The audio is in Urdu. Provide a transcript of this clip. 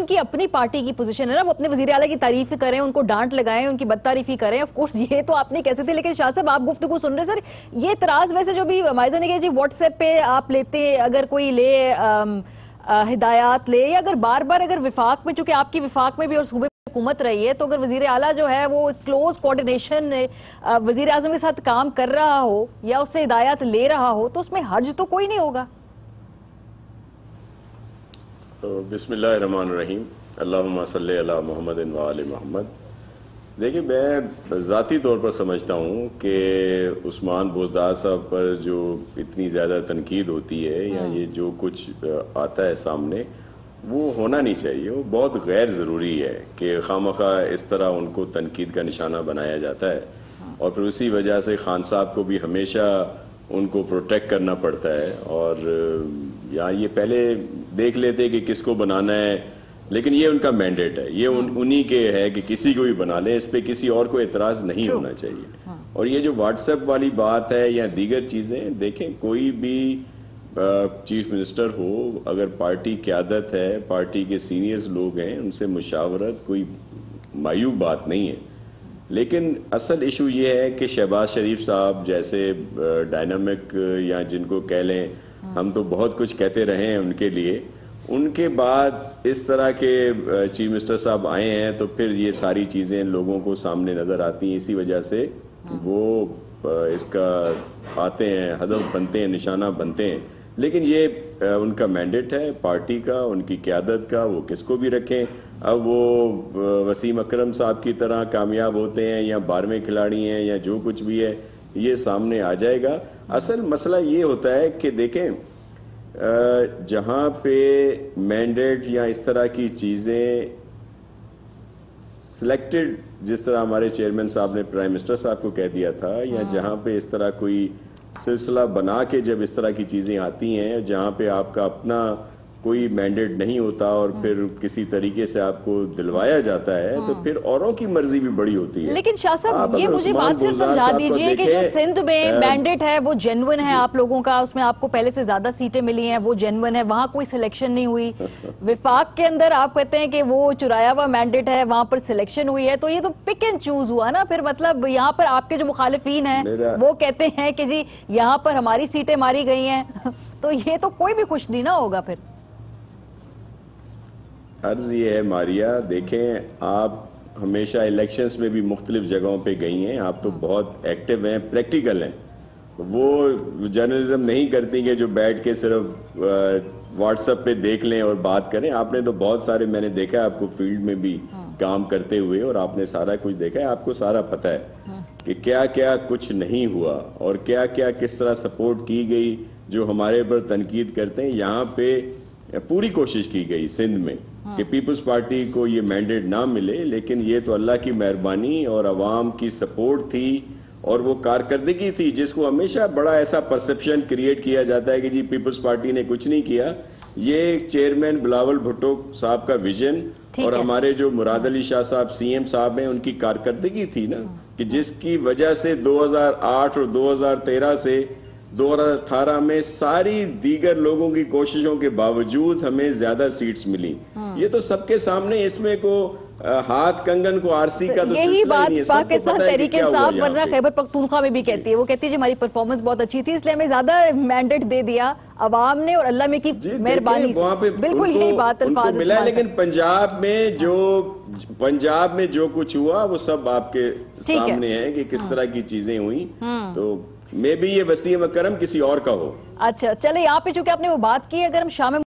ان کی اپنی پارٹی کی پوزیشن ہے نا, وہ اپنے وزیر اعلیٰ کی تعریف کریں, ان کو ڈانٹ لگائیں, ان کی بد تعریفی کریں. آف کورس یہ تو آپ نہیں کہہ سکتے, لیکن شاہ صاحب آپ گفتگو سن رہے سر, یہ اعتراض ویسے جو بھی مائزہ نے کہا جی واٹس ایپ پہ آپ لیتے, اگر کوئی لے ہدایات لے, یا اگر بار بار اگر وفاق میں, چونکہ آپ کی وفاق میں بھی اور صوبے حکومت رہی ہے, تو اگر وزیر اعلیٰ جو ہے وہ کلوز کوارڈینیشن وزیر اعظم کے ساتھ کام کر رہا ہو یا اس سے ہدایات لے رہا ہو, تو اس میں حرج تو کوئی نہیں ہوگا. بسم اللہ الرحمن الرحیم. اللہم صلی علی محمد و آل محمد. دیکھیں, میں ذاتی طور پر سمجھتا ہوں کہ عثمان بوزدار صاحب پر جو اتنی زیادہ تنقید ہوتی ہے یا یہ جو کچھ آتا ہے سامنے, وہ ہونا نہیں چاہیے. وہ بہت غیر ضروری ہے کہ خواہ اس طرح ان کو تنقید کا نشانہ بنایا جاتا ہے, اور پھر اسی وجہ سے خان صاحب کو بھی ہمیشہ ان کو پروٹیکٹ کرنا پڑتا ہے. اور یہاں یہ پہلے دیکھ لیتے کہ کس کو بنانا ہے, لیکن یہ ان کا مینڈیٹ ہے, یہ انہی کے ہے کہ کسی کو بھی بنا لیں, اس پہ کسی اور کو اعتراض نہیں ہونا چاہیے. اور یہ جو واٹس ایپ والی بات ہے یا دیگر چیزیں, دیکھیں کوئی بھی چیف منسٹر ہو, اگر پارٹی قیادت ہے, پارٹی کے سینئرز لوگ ہیں, ان سے مشاورت کوئی معیوب بات نہیں ہے. لیکن اصل ایشو یہ ہے کہ شہباز شریف صاحب جیسے ڈائنامک, یا جن کو کہہ لیں, ہم تو بہت کچھ کہتے رہے ہیں ان کے لیے, ان کے بعد اس طرح کے چیف منسٹر صاحب آئے ہیں تو پھر یہ ساری چیزیں لوگوں کو سامنے نظر آتی ہیں. اسی وجہ سے وہ اس کا آتے ہیں, ہدف بنتے ہیں, نشانہ بنتے ہیں. لیکن یہ ان کا مینڈیٹ ہے پارٹی کا, ان کی قیادت کا, وہ کس کو بھی رکھیں. اب وہ وسیم اکرم صاحب کی طرح کامیاب ہوتے ہیں یا 12ویں کھلاڑی ہیں یا جو کچھ بھی ہے, یہ سامنے آ جائے گا. اصل مسئلہ یہ ہوتا ہے کہ دیکھیں, جہاں پہ مینڈیٹ یا اس طرح کی چیزیں سلیکٹڈ, جس طرح ہمارے چیئرمین صاحب نے پرائم منسٹر صاحب کو کہہ دیا تھا, یا جہاں پہ اس طرح کوئی سلسلہ بنا کے جب اس طرح کی چیزیں آتی ہیں, جہاں پہ آپ کا اپنا کوئی مینڈیٹ نہیں ہوتا اور پھر کسی طریقے سے آپ کو دلوایا جاتا ہے, تو پھر اوروں کی مرضی بھی بڑی ہوتی ہے. لیکن شاہ صاحب یہ مجھے بات صرف سمجھا دیجئے کہ جو سندھ میں مینڈیٹ ہے وہ جینون ہے آپ لوگوں کا, اس میں آپ کو پہلے سے زیادہ سیٹیں ملی ہیں, وہ جینون ہے, وہاں کوئی سلیکشن نہیں ہوئی. وفاق کے اندر آپ کہتے ہیں کہ وہ چرایا ہوا مینڈیٹ ہے, وہاں پر سلیکشن ہوئی ہے, تو یہ تو پک اینڈ چوز ہوا نا پھر. مطلب یہاں پر آپ کے جو مخالفین ہیں وہ کہتے ہیں کہ جی یہاں پر ہماری سیٹیں ماری گئی ہیں, تو یہ تو کوئی بھی خوش نہیں نہ ہوگا پھر. عرض یہ ہے ماریہ, دیکھیں آپ ہمیشہ الیکشنز میں بھی مختلف جگہوں پہ گئی ہیں, آپ تو بہت ایکٹیو ہیں, پریکٹیکل ہیں. وہ جرنلزم نہیں کرتی کہ جو بیٹھ کے صرف واٹس ایپ پہ دیکھ لیں اور بات کریں. آپ نے تو بہت سارے, میں نے دیکھا ہے آپ کو فیلڈ میں بھی کام کرتے ہوئے, اور آپ نے سارا کچھ دیکھا ہے, آپ کو سارا پتہ ہے کہ کیا کیا کچھ نہیں ہوا اور کیا کیا کس طرح سپورٹ کی گئی. جو ہمارے پر تنقید کرتے ہیں, یہاں پہ پوری کوشش کی گئی سندھ میں کہ پیپلز پارٹی کو یہ مینڈیٹ نہ ملے, لیکن یہ تو اللہ کی مہربانی اور عوام کی سپورٹ تھی اور وہ کارکردگی تھی, جس کو ہمیشہ بڑا ایسا پرسپشن کریٹ کیا جاتا ہے کہ جی پیپلز پارٹی نے کچھ نہیں کیا. یہ چیئرمین بلاول بھٹو صاحب کا ویژن اور ہمارے جو مراد علی شاہ صاحب سی ایم صاحب ہیں, ان کی کارکردگی تھی نا, کہ جس کی وجہ سے 2008 اور 2013 سے 2018 میں ساری دیگر لوگوں کی کوششوں کے باوجود ہمیں زیادہ سیٹس ملی. یہ تو سب کے سامنے, اس میں کو ہاتھ کنگن کو آرسی کا تو یہی بات پاکستان تحریک انصاف ورنہ خیبر پختونخوا میں بھی کہتی ہے. وہ کہتی ہے ہماری پرفارمنس بہت اچھی تھی, اس لیے ہمیں زیادہ مینڈیٹ دے دیا عوام نے اور اللہ میں کی مہربانی سے. بالکل یہی بات الفاظ ملا. لیکن پنجاب میں جو کچھ ہوا وہ سب آپ کے سامنے ہے کہ کس طرح کی چیزیں ہوئی. تو میں بھی یہ وسیم اکرم کسی اور کا ہو. اچھا چلے, یہاں پہ چونکہ آپ نے وہ بات کی, اگر ہم شام